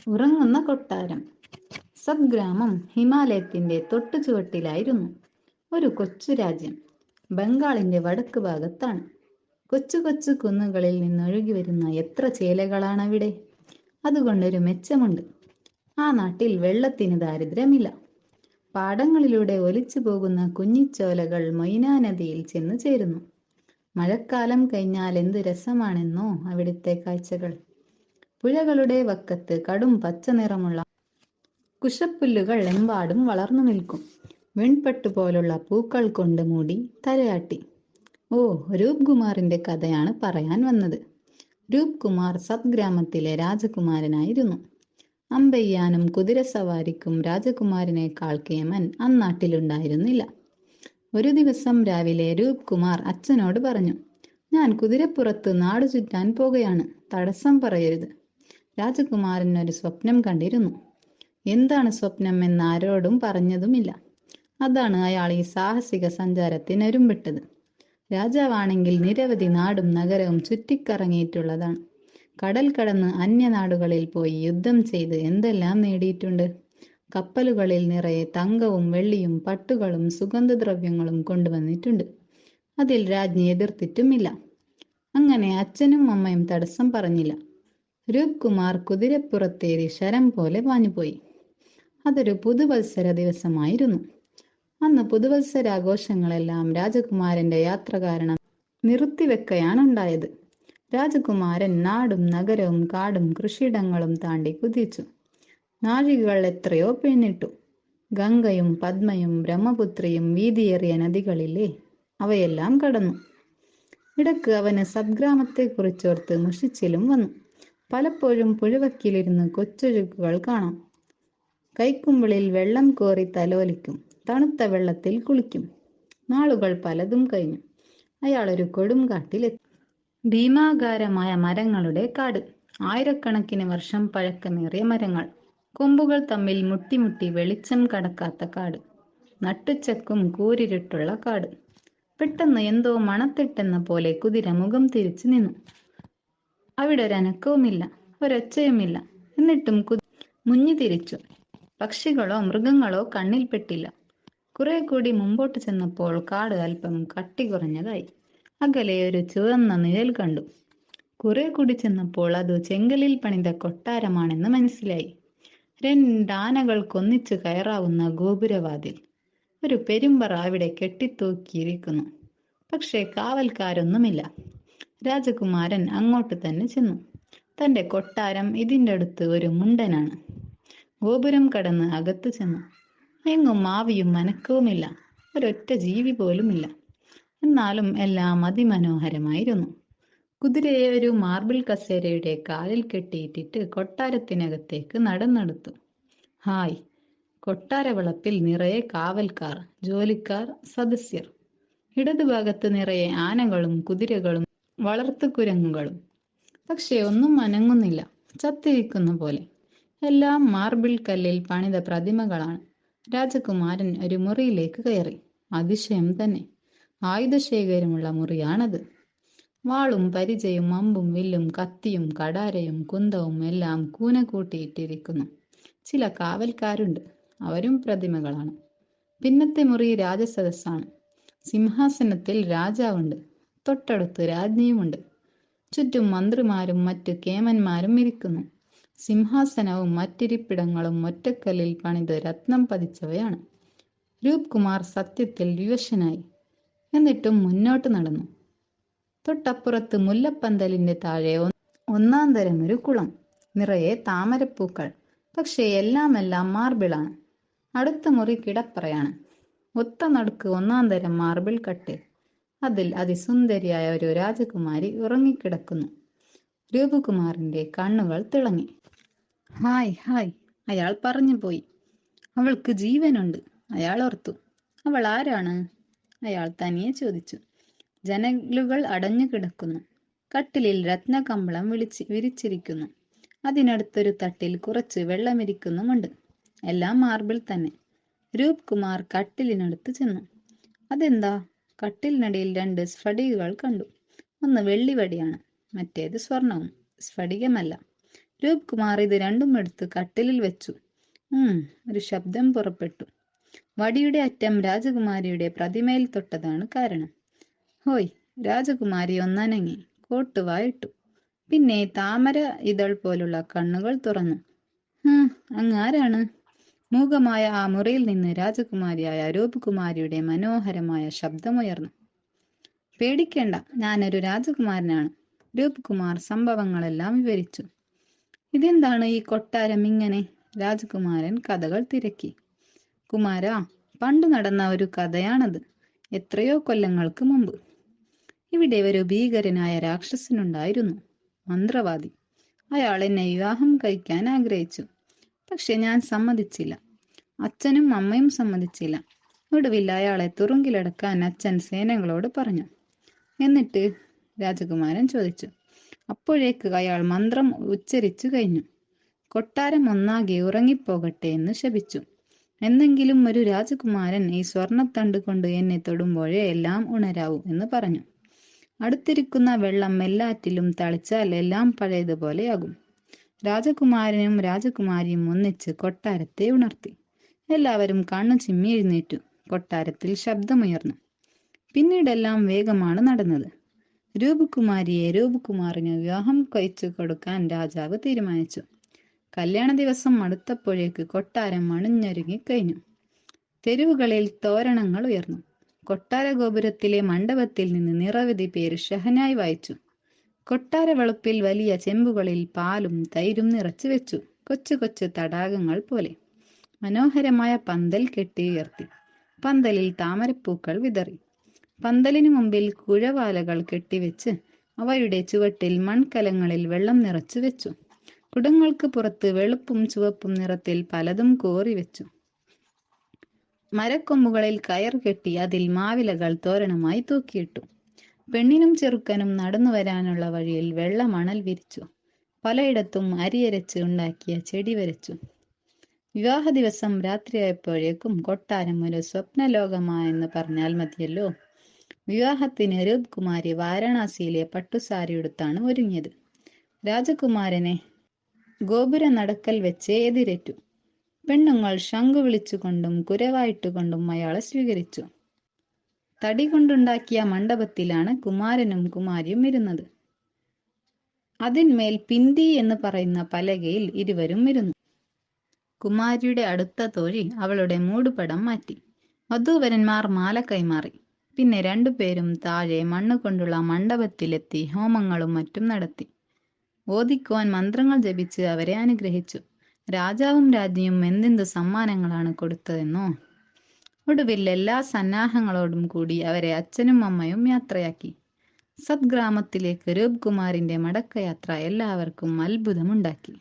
ഉറങ്ങുന്ന കൊട്ടാരം. സദ്ഗ്രാമം ഹിമാലയത്തിന്റെ തൊട്ടു ചുവട്ടിലായിരുന്നു. ഒരു കൊച്ചു രാജ്യം ബംഗാളിന്റെ വടക്ക് ഭാഗത്താണ്. കൊച്ചു കൊച്ചു കുന്നുകളിൽ നിന്നൊഴുകി വരുന്ന എത്ര ചേലകളാണവിടെ. അതുകൊണ്ടൊരു മെച്ചമുണ്ട്. ആ നാട്ടിൽ വെള്ളത്തിന് ദാരിദ്ര്യമില്ല. പാടങ്ങളിലൂടെ ഒലിച്ചു പോകുന്ന കുഞ്ഞിച്ചോലകൾ മൊയ്ന നദിയിൽ ചെന്ന് ചേരുന്നു. മഴക്കാലം കഴിഞ്ഞാൽ എന്ത് രസമാണെന്നോ അവിടുത്തെ കാഴ്ചകൾ. പുഴകളുടെ വക്കത്ത് കടും പച്ച നിറമുള്ള കുശപ്പുല്ലുകൾ എമ്പാടും വളർന്നു നിൽക്കും. വെൺപട്ടു പോലുള്ള പൂക്കൾ കൊണ്ട് മൂടി തലയാട്ടി. ഓ, രൂപ് കുമാറിന്റെ കഥയാണ് പറയാൻ വന്നത്. രൂപ് കുമാർ സദ്ഗ്രാമത്തിലെ രാജകുമാരനായിരുന്നു. അമ്പെയ്യാനും കുതിരസവാരിക്കും രാജകുമാരനേക്കാൾ കേമൻ അന്നാട്ടിലുണ്ടായിരുന്നില്ല. ഒരു ദിവസം രാവിലെ രൂപ് കുമാർ അച്ഛനോട് പറഞ്ഞു, ഞാൻ കുതിരപ്പുറത്ത് നാടു ചുറ്റാൻ പോകുകയാണ്, തടസ്സം പറയരുത്. രാജകുമാരൻ ഒരു സ്വപ്നം കണ്ടിരുന്നു. എന്താണ് സ്വപ്നം എന്ന് ആരോടും പറഞ്ഞതുമില്ല. അതാണ് അയാൾ ഈ സാഹസിക സഞ്ചാരത്തിന് ഒരുമ്പിട്ടത്. രാജാവാണെങ്കിൽ നിരവധി നാടും നഗരവും ചുറ്റിക്കറങ്ങിയിട്ടുള്ളതാണ്. കടൽ കടന്ന് അന്യനാടുകളിൽ പോയി യുദ്ധം ചെയ്ത് എന്തെല്ലാം നേടിയിട്ടുണ്ട്. കപ്പലുകളിൽ നിറയെ തങ്കവും വെള്ളിയും പട്ടുകളും സുഗന്ധദ്രവ്യങ്ങളും കൊണ്ടുവന്നിട്ടുണ്ട്. അതിൽ രാജ്ഞി എതിർത്തിട്ടുമില്ല. അങ്ങനെ അച്ഛനും അമ്മയും തടസ്സം പറഞ്ഞില്ല. രൂപ് കുമാർ കുതിരപ്പുറത്തേറി ശരം പോലെ പാഞ്ഞുപോയി. അതൊരു പുതുവത്സര ദിവസമായിരുന്നു. അന്ന് പുതുവത്സരാഘോഷങ്ങളെല്ലാം രാജകുമാരന്റെ യാത്ര കാരണം നിർത്തിവെക്കുകയാണുണ്ടായത്. രാജകുമാരൻ നാടും നഗരവും കാടും കൃഷിയിടങ്ങളും താണ്ടി കുതിച്ചു. നാഴികകൾ എത്രയോ പിന്നിട്ടു. ഗംഗയും പദ്മയും ബ്രഹ്മപുത്രിയും വീതിയേറിയ നദികളില്ലേ, അവയെല്ലാം കടന്നു. ഇടക്ക് അവന് സദ്ഗ്രാമത്തെക്കുറിച്ചോർത്ത് മുഷിച്ചിലും വന്നു. പലപ്പോഴും പുഴവക്കിലിരുന്ന് കൊച്ചൊഴുക്കുകൾ കാണാം. കൈക്കുമ്പിളിൽ വെള്ളം കോരി തലോലിക്കും. തണുത്ത വെള്ളത്തിൽ കുളിക്കും. നാളുകൾ പലതും കഴിഞ്ഞു. അയാൾ ഒരു കൊടുങ്കാട്ടിലെത്തി. ഭീമാകാരമായ മരങ്ങളുടെ കാട്. ആയിരക്കണക്കിന് വർഷം പഴക്കമേറിയ മരങ്ങൾ. കൊമ്പുകൾ തമ്മിൽ മുട്ടിമുട്ടി വെളിച്ചം കടക്കാത്ത കാട്. നട്ടുച്ചക്കും കൂരിരുട്ടുള്ള കാട്. പെട്ടെന്ന് എന്തോ മണത്തിട്ടെന്ന പോലെ കുതിര മുഖം തിരിച്ചു നിന്നു. അവിടെ ഒരനക്കവുമില്ല, ഒരൊച്ചയുമില്ല. എന്നിട്ടും മുഞ്ഞി തിരിച്ചു. പക്ഷികളോ മൃഗങ്ങളോ കണ്ണിൽപ്പെട്ടില്ല. കുറെ കൂടി മുമ്പോട്ട് ചെന്നപ്പോൾ കാട് അല്പം കട്ടി കുറഞ്ഞതായി. അകലെ ഒരു ചുവന്ന നിഴൽ കണ്ടു. കുറെ കൂടി ചെന്നപ്പോൾ അത് ചെങ്കലിൽ പണിത കൊട്ടാരമാണെന്ന് മനസ്സിലായി. രണ്ടാനകൾക്കൊന്നിച്ച് കയറാവുന്ന ഗോപുരവാതിൽ. ഒരു പെരുമ്പറ അവിടെ കെട്ടിത്തൂക്കിയിരിക്കുന്നു. പക്ഷേ കാവൽക്കാരൊന്നുമില്ല. രാജകുമാരൻ അങ്ങോട്ട് തന്നെ ചെന്നു. തന്റെ കൊട്ടാരം ഇതിൻ്റെ അടുത്ത് ഒരു മുണ്ടനാണ്. ഗോപുരം കടന്ന് അകത്തു ചെന്നു. എങ്ങും ആവിയും അനക്കവുമില്ല. ഒരൊറ്റ ജീവി പോലുമില്ല. എന്നാലും എല്ലാം അതിമനോഹരമായിരുന്നു. കുതിരയെ ഒരു മാർബിൾ കസേരയുടെ കാലിൽ കെട്ടിയിട്ടിട്ട് കൊട്ടാരത്തിനകത്തേക്ക് നടന്നെടുത്തു. ഹായ്! കൊട്ടാരവളപ്പിൽ നിറയെ കാവൽക്കാർ, ജോലിക്കാർ, സദസ്യർ. ഇടതുഭാഗത്ത് നിറയെ ആനകളും കുതിരകളും വളർത്തുകുരങ്ങുകളും. പക്ഷെ ഒന്നും അനങ്ങുന്നില്ല, ചത്തിരിക്കുന്ന പോലെ. എല്ലാം മാർബിൾ കല്ലിൽ പണിത പ്രതിമകളാണ്. രാജകുമാരൻ ഒരു മുറിയിലേക്ക് കയറി. അതിശയം തന്നെ. ആയുധശേഖരമുള്ള മുറിയാണത്. വാളും പരിചയും അമ്പും വില്ലും കത്തിയും കടാരയും കുന്തവും എല്ലാം കൂന കൂട്ടിയിട്ടിരിക്കുന്നു. ചില കാവൽക്കാരുണ്ട്, അവരും പ്രതിമകളാണ്. പിന്നത്തെ മുറി രാജസദസ്സാണ്. സിംഹാസനത്തിൽ രാജാവുണ്ട്. തൊട്ടടുത്ത് രാജ്ഞിയുമുണ്ട്. ചുറ്റും മന്ത്രിമാരും മറ്റു കേമന്മാരും ഇരിക്കുന്നു. സിംഹാസനവും മറ്റിരിപ്പിടങ്ങളും ഒറ്റക്കല്ലിൽ പണിത് രത്നം പതിച്ചവയാണ്. രൂപ് കുമാർ സത്യത്തിൽ വിവശനായി. എന്നിട്ടും മുന്നോട്ട് നടന്നു. തൊട്ടപ്പുറത്ത് മുല്ലപ്പന്തലിന്റെ താഴെ ഒന്നാം തരം ഒരു കുളം, നിറയെ താമരപ്പൂക്കൾ. പക്ഷേ എല്ലാം മാർബിളാണ്. അടുത്ത മുറി കിടപ്പറയാണ്. ഒത്ത നടുക്ക് ഒന്നാം തരം മാർബിൾ കട്ടിൽ. അതിൽ അതിസുന്ദരിയായ ഒരു രാജകുമാരി ഉറങ്ങിക്കിടക്കുന്നു. രൂപകുമാറിന്റെ കണ്ണുകൾ തിളങ്ങി. ഹായ് ഹായ്, അയാൾ പറഞ്ഞു പോയി. അവൾക്ക് ജീവനുണ്ട്, അയാൾ ഓർത്തു. അവൾ ആരാണ്? അയാൾ തനിയെ ചോദിച്ചു. ജനലുകൾ അടഞ്ഞു കിടക്കുന്നു. കട്ടിലിൽ രത്നകമ്പളം വിരിച്ചിരിക്കുന്നു. അതിനടുത്തൊരു തട്ടിൽ കുറച്ച് വെള്ളമിരിക്കുന്നുമുണ്ട്. എല്ലാം മാർബിൾ തന്നെ. രൂപ് കുമാർ കട്ടിലിനടുത്ത് ചെന്നു. അതെന്താ? കട്ടിലിനടിയിൽ രണ്ട് സ്ഫടികകൾ കണ്ടു. ഒന്ന് വെള്ളിവടിയാണ്, മറ്റേത് സ്വർണവും. സ്ഫടികമല്ല. രൂപ് കുമാർ ഇത് രണ്ടും എടുത്ത് കട്ടിലിൽ വെച്ചു. ഒരു ശബ്ദം പുറപ്പെട്ടു. വടിയുടെ അറ്റം രാജകുമാരിയുടെ പ്രതിമയിൽ തൊട്ടതാണ് കാരണം. ഹോയ്! രാജകുമാരി ഒന്നനങ്ങി, കോട്ട് വായിട്ടു. പിന്നെ താമര ഇതൾ പോലുള്ള കണ്ണുകൾ തുറന്നു. അങ്ങാരാണ്? മൂകമായ ആ മുറിയിൽ നിന്ന് രാജകുമാരിയായ രൂപകുമാരിയുടെ മനോഹരമായ ശബ്ദമുയർന്നു. പേടിക്കേണ്ട, ഞാനൊരു രാജകുമാരനാണ്. രൂപകുമാർ സംഭവങ്ങളെല്ലാം വിവരിച്ചു. ഇതെന്താണ് ഈ കൊട്ടാരം ഇങ്ങനെ? രാജകുമാരൻ കഥകൾ തിരക്കി. കുമാര, പണ്ടു നടന്ന ഒരു കഥയാണത്. എത്രയോ കൊല്ലങ്ങൾക്ക് മുമ്പ് ഇവിടെ ഒരു ഭീകരനായ രാക്ഷസനുണ്ടായിരുന്നു, മന്ത്രവാദി. അയാൾ എന്നെ വിവാഹം കഴിക്കാൻ ആഗ്രഹിച്ചു. പക്ഷെ ഞാൻ സമ്മതിച്ചില്ല. അച്ഛനും അമ്മയും സമ്മതിച്ചില്ല. ഒടുവിൽ അയാളെ തുറുങ്കിലടക്കാൻ അച്ഛൻ സേനകളോട് പറഞ്ഞു. എന്നിട്ട്? രാജകുമാരൻ ചോദിച്ചു. അപ്പോഴേക്ക് അയാൾ മന്ത്രം ഉച്ചരിച്ചു കഴിഞ്ഞു. കൊട്ടാരം ഒന്നാകെ ഉറങ്ങിപ്പോകട്ടെ എന്ന് ശപിച്ചു. എന്നെങ്കിലും ഒരു രാജകുമാരൻ ഈ സ്വർണത്തണ്ട് കൊണ്ട് എന്നെ തൊടുമ്പോഴേ എല്ലാം ഉണരാവൂ എന്ന് പറഞ്ഞു. അടുത്തിരിക്കുന്ന വെള്ളം എല്ലാറ്റിലും തളിച്ചാൽ എല്ലാം പഴയതുപോലെയാകും. രാജകുമാരനും രാജകുമാരിയും ഒന്നിച്ച് കൊട്ടാരത്തെ ഉണർത്തി. എല്ലാവരും കണ്ണു ചിമ്മി എഴുന്നേറ്റു. കൊട്ടാരത്തിൽ ശബ്ദമുയർന്നു. പിന്നീടെല്ലാം വേഗമാണ് നടന്നത്. രൂപകുമാരിയെ രൂപകുമാറിന് വിവാഹം കഴിച്ചു കൊടുക്കാൻ രാജാവ് തീരുമാനിച്ചു. കല്യാണ ദിവസം അടുത്തപ്പോഴേക്ക് കൊട്ടാരം അണിഞ്ഞൊരുങ്ങിക്കഴിഞ്ഞു. തെരുവുകളിൽ തോരണങ്ങൾ ഉയർന്നു. കൊട്ടാര ഗോപുരത്തിലെ മണ്ഡപത്തിൽ നിന്ന് നിരവധി പേര് ഷഹനായി വായിച്ചു. കൊട്ടാര വെളുപ്പിൽ വലിയ ചെമ്പുകളിൽ പാലും തൈരും നിറച്ചു വെച്ചു. കൊച്ചു കൊച്ചു തടാകങ്ങൾ പോലെ മനോഹരമായ പന്തൽ കെട്ടി ഉയർത്തി. പന്തലിൽ താമരപ്പൂക്കൾ വിതറി. പന്തലിനു മുമ്പിൽ കുഴവാലകൾ കെട്ടിവെച്ച് അവയുടെ ചുവട്ടിൽ മൺകലങ്ങളിൽ വെള്ളം നിറച്ചു വെച്ചു. കുടങ്ങൾക്ക് പുറത്ത് വെളുപ്പും ചുവപ്പും നിറത്തിൽ പലതും കോറി വെച്ചു. മരക്കൊമ്പുകളിൽ കയർ കെട്ടി അതിൽ മാവിലകൾ തോരണമായി തൂക്കിയിട്ടു. പെണ്ണിനും ചെറുക്കനും നടന്നു വരാനുള്ള വഴിയിൽ വെള്ള മണൽ വിരിച്ചു. പലയിടത്തും അരിയരച്ച് ഉണ്ടാക്കിയ ചെടി വരച്ചു. വിവാഹ ദിവസം രാത്രിയായപ്പോഴേക്കും കൊട്ടാരം ഒരു സ്വപ്നലോകമായെന്ന് പറഞ്ഞാൽ മതിയല്ലോ. വിവാഹത്തിന് രൂപകുമാരി വാരണാസിയിലെ പട്ടുസാരിയെടുത്താണ് ഒരുങ്ങിയത്. രാജകുമാരനെ ഗോപുര നടക്കൽ വെച്ച് എതിരേറ്റു. പെണ്ണുങ്ങൾ ശംഖു വിളിച്ചുകൊണ്ടും കുരവായിട്ടുകൊണ്ടും അയാളെ സ്വീകരിച്ചു. തടി കൊണ്ടുണ്ടാക്കിയ മണ്ഡപത്തിലാണ് കുമാരനും കുമാരിയും ഇരുന്നത്. അതിന്മേൽ പിന്തി എന്ന് പറയുന്ന പലകയിൽ ഇരുവരും ഇരുന്നു. കുമാരിയുടെ അടുത്ത തോഴി അവളുടെ മൂടുപടം മാറ്റി. വധൂവരന്മാർ മാല കൈമാറി. പിന്നെ രണ്ടുപേരും താഴെ മണ്ണുകൊണ്ടുള്ള മണ്ഡപത്തിലെത്തി ഹോമങ്ങളും മറ്റും നടത്തി. ഓതിക്കുവാൻ മന്ത്രങ്ങൾ ജപിച്ച് അവരെ അനുഗ്രഹിച്ചു. രാജാവും രാജ്ഞിയും എന്തെന്ത് സമ്മാനങ്ങളാണ് കൊടുത്തതെന്നോ. ഒടുവിൽ എല്ലാ സന്നാഹങ്ങളോടും കൂടി അവരെ അച്ഛനും അമ്മയും യാത്രയാക്കി. സദ്ഗ്രാമത്തിലേക്ക് രൂപകുമാരിന്റെ മടക്കയാത്ര എല്ലാവർക്കും അത്ഭുതമുണ്ടാക്കി.